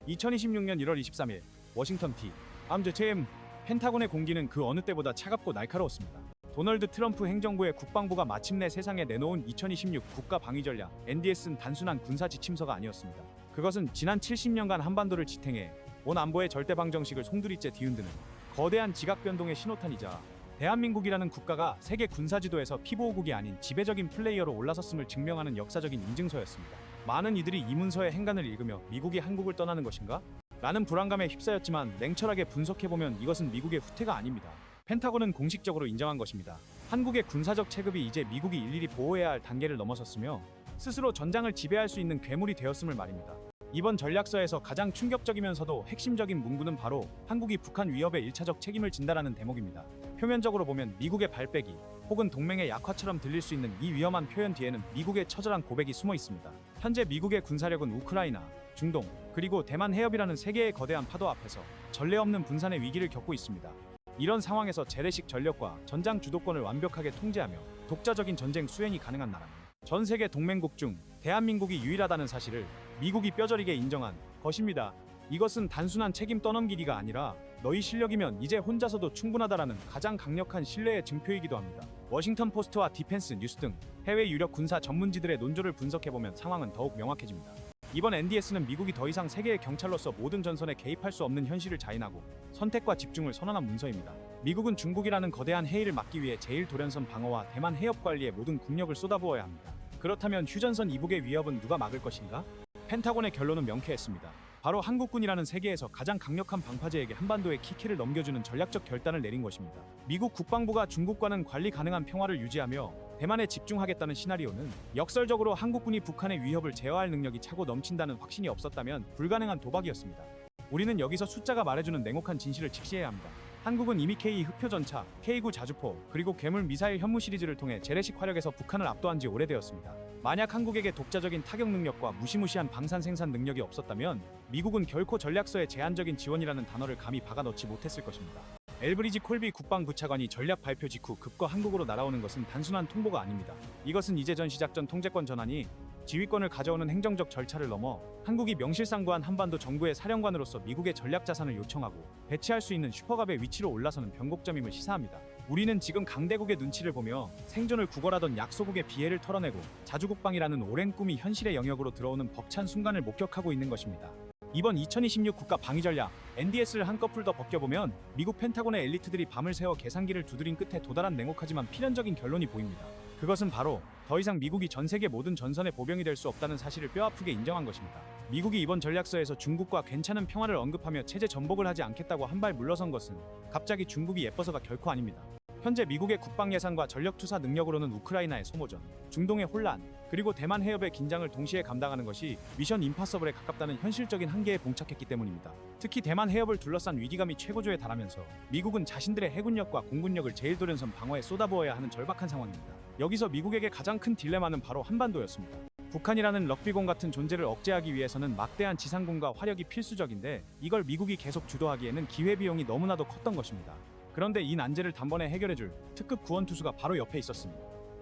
2026년 1월 23일 워싱턴 D.C. 펜타곤의 공기는 그 어느 때보다 차갑고 날카로웠습니다. 도널드 트럼프 행정부의 국방부가 마침내 세상에 내놓은 2026 국가방위전략 NDS는 단순한 군사 지침서가 아니었습니다. 그것은 지난 70년간 한반도를 지탱해 온 안보의 절대방정식을 송두리째 뒤흔드는 거대한 지각변동의 신호탄이자 대한민국이라는 국가가 세계 군사지도에서 피보호국이 아닌 지배적인 플레이어로 올라섰음을 증명하는 역사적인 인증서였습니다. 많은 이들이 이 문서의 행간을 읽으며 미국이 한국을 떠나는 것인가? 라는 불안감에 휩싸였지만 냉철하게 분석해보면 이것은 미국의 후퇴가 아닙니다. 펜타곤은 공식적으로 인정한 것입니다. 한국의 군사적 체급이 이제 미국이 일일이 보호해야 할 단계를 넘어섰으며 스스로 전장을 지배할 수 있는 괴물이 되었음을 말입니다. 이번 전략서에서 가장 충격적이면서도 핵심적인 문구는 바로 한국이 북한 위협에 1차적 책임을 진다라는 대목입니다. 표면적으로 보면 미국의 발빼기 혹은 동맹의 약화처럼 들릴 수 있는 이 위험한 표현 뒤에는 미국의 처절한 고백이 숨어 있습니다. 현재 미국의 군사력은 우크라이나, 중동, 그리고 대만 해협이라는 세 개의 거대한 파도 앞에서 전례 없는 분산의 위기를 겪고 있습니다. 이런 상황에서 재래식 전력과 전장 주도권을 완벽하게 통제하며 독자적인 전쟁 수행이 가능한 나라는 전 세계 동맹국 중 대한민국이 유일하다는 사실을 미국이 뼈저리게 인정한 것입니다. 이것은 단순한 책임 떠넘기기가 아니라 너희 실력이면 이제 혼자서도 충분하다라는 가장 강력한 신뢰의 증표이기도 합니다. 워싱턴 포스트와 디펜스 뉴스 등 해외 유력 군사 전문지들의 논조를 분석해보면 상황은 더욱 명확해집니다. 이번 NDS는 미국이 더 이상 세계의 경찰로서 모든 전선에 개입할 수 없는 현실을 자인하고 선택과 집중을 선언한 문서입니다. 미국은 중국이라는 거대한 해일을 막기 위해 제1도련선 방어와 대만 해협 관리에 모든 국력을 쏟아부어야 합니다. 그렇다면 휴전선 이북의 위협은 누가 막을 것인가? 펜타곤의 결론은 명쾌했습니다. 바로 한국군이라는 세계에서 가장 강력한 방파제에게 한반도의 키키를 넘겨주는 전략적 결단을 내린 것입니다. 미국 국방부가 중국과는 관리 가능한 평화를 유지하며 대만에 집중하겠다는 시나리오는 역설적으로 한국군이 북한의 위협을 제어할 능력이 차고 넘친다는 확신이 없었다면 불가능한 도박이었습니다. 우리는 여기서 숫자가 말해주는 냉혹한 진실을 직시해야 합니다. 한국은 이미 K2 흑표전차, K9 자주포, 그리고 괴물 미사일 현무 시리즈를 통해 재래식 화력에서 북한을 압도한 지 오래되었습니다. 만약 한국에게 독자적인 타격 능력과 무시무시한 방산 생산 능력이 없었다면 미국은 결코 전략서에 제한적인 지원이라는 단어를 감히 박아넣지 못했을 것입니다. 엘브리지 콜비 국방부차관이 전략 발표 직후 급거 한국으로 날아오는 것은 단순한 통보가 아닙니다. 이것은 이제 전시작전 통제권 전환이 지휘권을 가져오는 행정적 절차를 넘어 한국이 명실상부한 한반도 정부의 사령관으로서 미국의 전략 자산을 요청하고 배치할 수 있는 슈퍼갑의 위치로 올라서는 변곡점임을 시사합니다. 우리는 지금 강대국의 눈치를 보며 생존을 구걸하던 약소국의 비애를 털어내고 자주국방이라는 오랜 꿈이 현실의 영역으로 들어오는 벅찬 순간을 목격하고 있는 것입니다. 이번 2026 국가방위전략 NDS를 한꺼풀 더 벗겨보면 미국 펜타곤의 엘리트들이 밤을 새워 계산기를 두드린 끝에 도달한 냉혹하지만 필연적인 결론이 보입니다. 그것은 바로 더 이상 미국이 전 세계 모든 전선의 보병이 될 수 없다는 사실을 뼈아프게 인정한 것입니다. 미국이 이번 전략서에서 중국과 괜찮은 평화를 언급하며 체제 전복을 하지 않겠다고 한 발 물러선 것은 갑자기 중국이 예뻐서가 결코 아닙니다. 현재 미국의 국방 예산과 전력 투사 능력으로는 우크라이나의 소모전, 중동의 혼란, 그리고 대만 해협의 긴장을 동시에 감당하는 것이 미션 임파서블에 가깝다는 현실적인 한계에 봉착했기 때문입니다. 특히 대만 해협을 둘러싼 위기감이 최고조에 달하면서 미국은 자신들의 해군력과 공군력을 제1도련선 방어에 쏟아부어야 하는 절박한 상황입니다. 여기서 미국에게 가장 큰 딜레마는 바로 한반도였습니다. 북한이라는 럭비공 같은 존재를 억제하기 위해서는 막대한 지상군과 화력이 필수적인데 이걸 미국이 계속 주도하기에는 기회비용이 너무나도 컸던 것입니다. 그런데 이 난제를 단번에 해결해줄 특급 구원투수가 바로 옆에 있었습니다.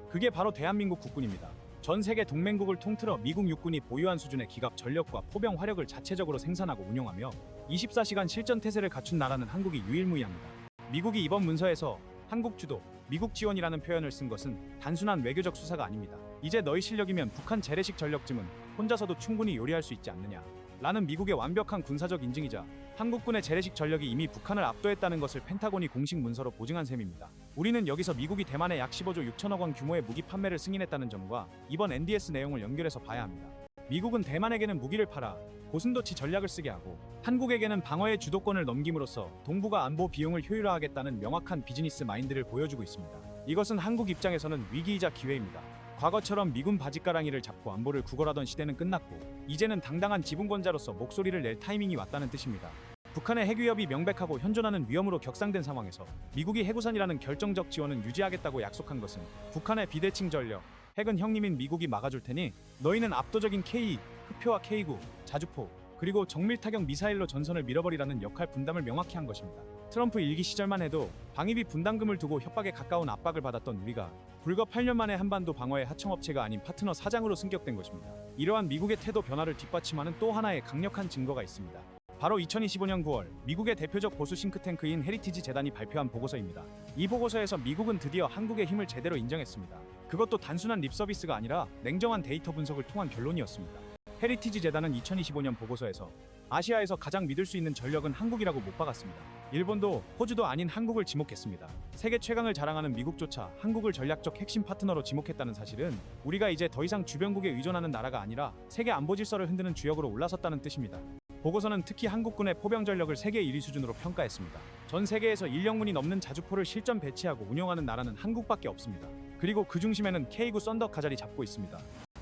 그게 바로 대한민국 국군입니다. 전 세계 동맹국을 통틀어 미국 육군이 보유한 수준의 기갑 전력과 포병 화력을 자체적으로 생산하고 운용하며 24시간 실전 태세를 갖춘 나라는 한국이 유일무이합니다. 미국이 이번 문서에서 한국 주도, 미국 지원이라는 표현을 쓴 것은 단순한 외교적 수사가 아닙니다. 이제 너희 실력이면 북한 재래식 전력쯤은 혼자서도 충분히 요리할 수 있지 않느냐 라는 미국의 완벽한 군사적 인증이자 한국군의 재래식 전력이 이미 북한을 압도했다는 것을 펜타곤이 공식 문서로 보증한 셈입니다. 우리는 여기서 미국이 대만에 약 15조 6천억 원 규모의 무기 판매를 승인했다는 점과 이번 NDS 내용을 연결해서 봐야 합니다. 미국은 대만에게는 무기를 팔아 고슴도치 전략을 쓰게 하고 한국에게는 방어의 주도권을 넘김으로써 동북아 안보 비용을 효율화하겠다는 명확한 비즈니스 마인드를 보여주고 있습니다. 이것은 한국 입장에서는 위기이자 기회입니다. 과거처럼 미군 바짓가랑이를 잡고 안보를 구걸하던 시대는 끝났고 이제는 당당한 지분권자로서 목소리를 낼 타이밍이 왔다는 뜻입니다. 북한의 핵위협이 명백하고 현존하는 위험으로 격상된 상황에서 미국이 해구산이라는 결정적 지원은 유지하겠다고 약속한 것은 북한의 비대칭 전력, 핵은 형님인 미국이 막아줄 테니 너희는 압도적인 K2, 흑표와 K9, 자주포, 그리고 정밀타격 미사일로 전선을 밀어버리라는 역할 분담을 명확히 한 것입니다. 트럼프 일기 시절만 해도 방위비 분담금을 두고 협박에 가까운 압박을 받았던 우리가 불과 8년 만에 한반도 방어의 하청업체가 아닌 파트너 사장으로 승격된 것입니다. 이러한 미국의 태도 변화를 뒷받침하는 또 하나의 강력한 증거가 있습니다. 바로 2025년 9월 미국의 대표적 보수 싱크탱크인 헤리티지 재단이 발표한 보고서입니다. 이 보고서에서 미국은 드디어 한국의 힘을 제대로 인정했습니다. 그것도 단순한 립서비스가 아니라 냉정한 데이터 분석을 통한 결론이었습니다. 헤리티지 재단은 2025년 보고서에서 아시아에서 가장 믿을 수 있는 전력은 한국이라고 못 박았습니다. 일본도 호주도 아닌 한국을 지목했습니다. 세계 최강을 자랑하는 미국조차 한국을 전략적 핵심 파트너로 지목했다는 사실은 우리가 이제 더 이상 주변국에 의존하는 나라가 아니라 세계 안보 질서를 흔드는 주역으로 올라섰다는 뜻입니다. 보고서는 특히 한국군의 포병 전력을 세계 1위 수준으로 평가했습니다. 전 세계에서 1령군이 넘는 자주포를 실전 배치하고 운영하는 나라는 한국밖에 없습니다. 그리고 그 중심에는 K9 썬더가 자리 잡고 있습니다.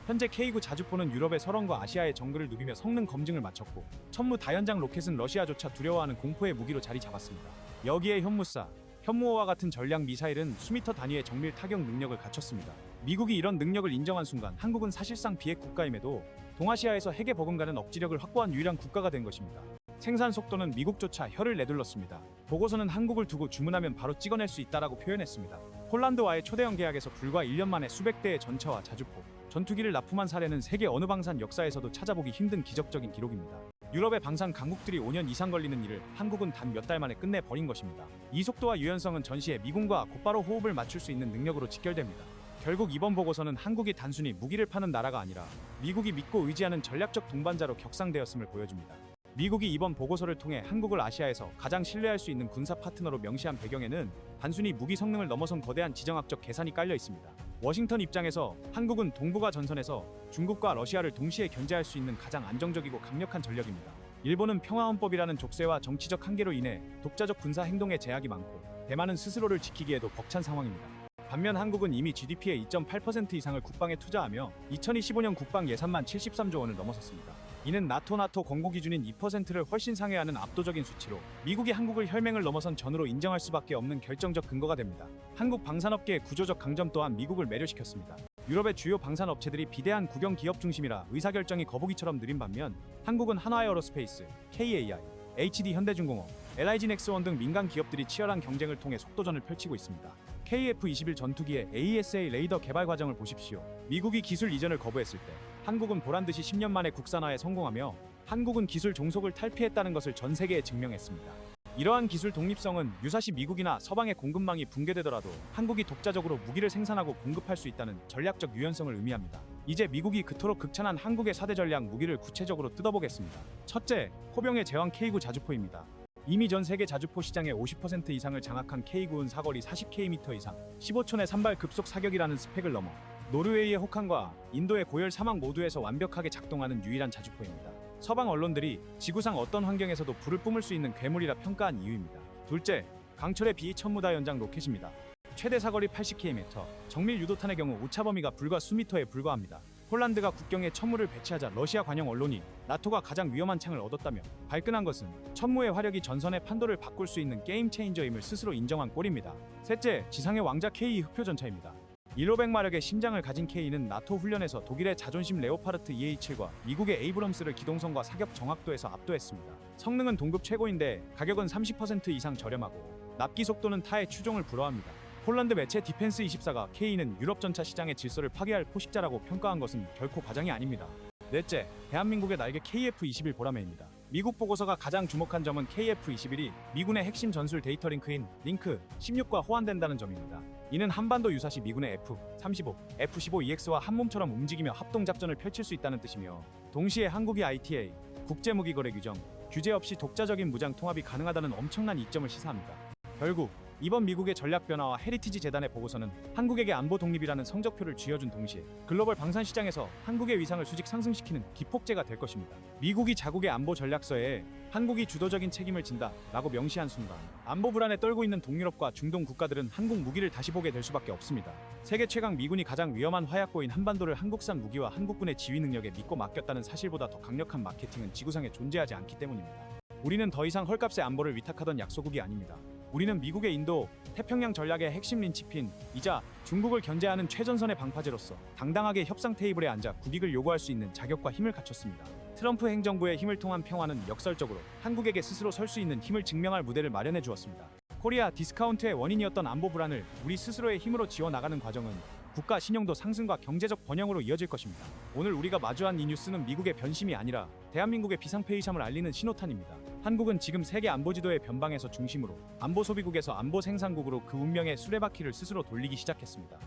현재 K9 자주포는 유럽의 설원과 아시아의 정글을 누비며 성능 검증을 마쳤고 천무 다연장 로켓은 러시아조차 두려워하는 공포의 무기로 자리 잡았습니다. 여기에 현무사, 현무호와 같은 전략 미사일은 수미터 단위의 정밀 타격 능력을 갖췄습니다. 미국이 이런 능력을 인정한 순간 한국은 사실상 비핵 국가임에도 동아시아에서 핵에 버금가는 억지력을 확보한 유일한 국가가 된 것입니다. 생산 속도는 미국조차 혀를 내둘렀습니다. 보고서는 한국을 두고 주문하면 바로 찍어낼 수 있다라고 표현했습니다. 폴란드와의 초대형 계약에서 불과 1년 만에 수백 대의 전차와 자주포, 전투기를 납품한 사례는 세계 어느 방산 역사에서도 찾아보기 힘든 기적적인 기록입니다. 유럽의 방산 강국들이 5년 이상 걸리는 일을 한국은 단 몇 달 만에 끝내버린 것입니다. 이 속도와 유연성은 전시에 미군과 곧바로 호흡을 맞출 수 있는 능력으로 직결됩니다. 결국 이번 보고서는 한국이 단순히 무기를 파는 나라가 아니라 미국이 믿고 의지하는 전략적 동반자로 격상되었음을 보여줍니다. 미국이 이번 보고서를 통해 한국을 아시아에서 가장 신뢰할 수 있는 군사 파트너로 명시한 배경에는 단순히 무기 성능을 넘어선 거대한 지정학적 계산이 깔려 있습니다. 워싱턴 입장에서 한국은 동북아 전선에서 중국과 러시아를 동시에 견제할 수 있는 가장 안정적이고 강력한 전력입니다. 일본은 평화헌법이라는 족쇄와 정치적 한계로 인해 독자적 군사 행동에 제약이 많고 대만은 스스로를 지키기에도 벅찬 상황입니다. 반면 한국은 이미 GDP의 2.8% 이상을 국방에 투자하며 2025년 국방 예산만 73조 원을 넘어섰습니다. 이는 나토 권고 기준인 2%를 훨씬 상회하는 압도적인 수치로 미국이 한국을 혈맹을 넘어선 전으로 인정할 수밖에 없는 결정적 근거가 됩니다. 한국 방산업계의 구조적 강점 또한 미국을 매료시켰습니다. 유럽의 주요 방산업체들이 비대한 국영 기업 중심이라 의사결정이 거북이처럼 느린 반면 한국은 한화에어로스페이스, KAI, HD 현대중공업, LIG 넥스원 등 민간 기업들이 치열한 경쟁을 통해 속도전을 펼치고 있습니다. KF-21 전투기의 AESA 레이더 개발 과정을 보십시오. 미국이 기술 이전을 거부했을 때 한국은 보란듯이 10년 만에 국산화에 성공하며 한국은 기술 종속을 탈피했다는 것을 전 세계에 증명했습니다. 이러한 기술 독립성은 유사시 미국이나 서방의 공급망이 붕괴되더라도 한국이 독자적으로 무기를 생산하고 공급할 수 있다는 전략적 유연성을 의미합니다. 이제 미국이 그토록 극찬한 한국의 4대 전략 무기를 구체적으로 뜯어보겠습니다. 첫째, 포병의 제왕 K9 자주포입니다. 이미 전 세계 자주포 시장의 50% 이상을 장악한 K9은 사거리 40km 이상, 15촌의 산발 급속 사격이라는 스펙을 넘어 노르웨이의 혹한과 인도의 고열 사막 모두에서 완벽하게 작동하는 유일한 자주포입니다. 서방 언론들이 지구상 어떤 환경에서도 불을 뿜을 수 있는 괴물이라 평가한 이유입니다. 둘째, 강철의 비위 천무다 연장 로켓입니다. 최대 사거리 80km, 정밀 유도탄의 경우 오차 범위가 불과 수미터에 불과합니다. 폴란드가 국경에 천무를 배치하자 러시아 관영 언론이 나토가 가장 위험한 창을 얻었다며 발끈한 것은 천무의 화력이 전선의 판도를 바꿀 수 있는 게임 체인저임을 스스로 인정한 꼴입니다. 셋째, 지상의 왕자 K 흑표 전차입니다. 1500마력의 심장을 가진 K는 나토 훈련에서 독일의 자존심 레오파르트 EA7과 미국의 에이브럼스를 기동성과 사격 정확도에서 압도했습니다. 성능은 동급 최고인데 가격은 30% 이상 저렴하고 납기 속도는 타의 추종을 불허합니다. 폴란드 매체 디펜스24가 K는 유럽 전차 시장의 질서를 파괴할 포식자라고 평가한 것은 결코 과장이 아닙니다. 넷째, 대한민국의 날개 KF-21 보라매입니다. 미국 보고서가 가장 주목한 점은 KF-21이 미군의 핵심 전술 데이터 링크인 링크 16과 호환된다는 점입니다. 이는 한반도 유사시 미군의 F-35, F-15EX와 한몸처럼 움직이며 합동작전을 펼칠 수 있다는 뜻이며 동시에 한국이 ITA, 국제무기거래 규정, 규제 없이 독자적인 무장 통합이 가능하다는 엄청난 이점을 시사합니다. 결국 이번 미국의 전략 변화와 헤리티지 재단의 보고서는 한국에게 안보 독립이라는 성적표를 쥐어준 동시에 글로벌 방산 시장에서 한국의 위상을 수직 상승시키는 기폭제가 될 것입니다. 미국이 자국의 안보 전략서에 한국이 주도적인 책임을 진다라고 명시한 순간 안보 불안에 떨고 있는 동유럽과 중동 국가들은 한국 무기를 다시 보게 될 수밖에 없습니다. 세계 최강 미군이 가장 위험한 화약고인 한반도를 한국산 무기와 한국군의 지휘 능력에 믿고 맡겼다는 사실보다 더 강력한 마케팅은 지구상에 존재하지 않기 때문입니다. 우리는 더 이상 헐값의 안보를 위탁하던 약소국이 아닙니다. 우리는 미국의 인도, 태평양 전략의 핵심 린치핀이자 중국을 견제하는 최전선의 방파제로서 당당하게 협상 테이블에 앉아 국익을 요구할 수 있는 자격과 힘을 갖췄습니다. 트럼프 행정부의 힘을 통한 평화는 역설적으로 한국에게 스스로 설 수 있는 힘을 증명할 무대를 마련해 주었습니다. 코리아 디스카운트의 원인이었던 안보 불안을 우리 스스로의 힘으로 지워나가는 과정은 국가 신용도 상승과 경제적 번영으로 이어질 것입니다. 오늘 우리가 마주한 이 뉴스는 미국의 변심이 아니라 대한민국의 비상폐의sam을 알리는 신호탄입니다. 한국은 지금 세계 안보지도의 변방에서 중심으로 안보 소비국에서 안보 생산국으로 그 운명의 수레바퀴를 스스로 돌리기 시작했습니다.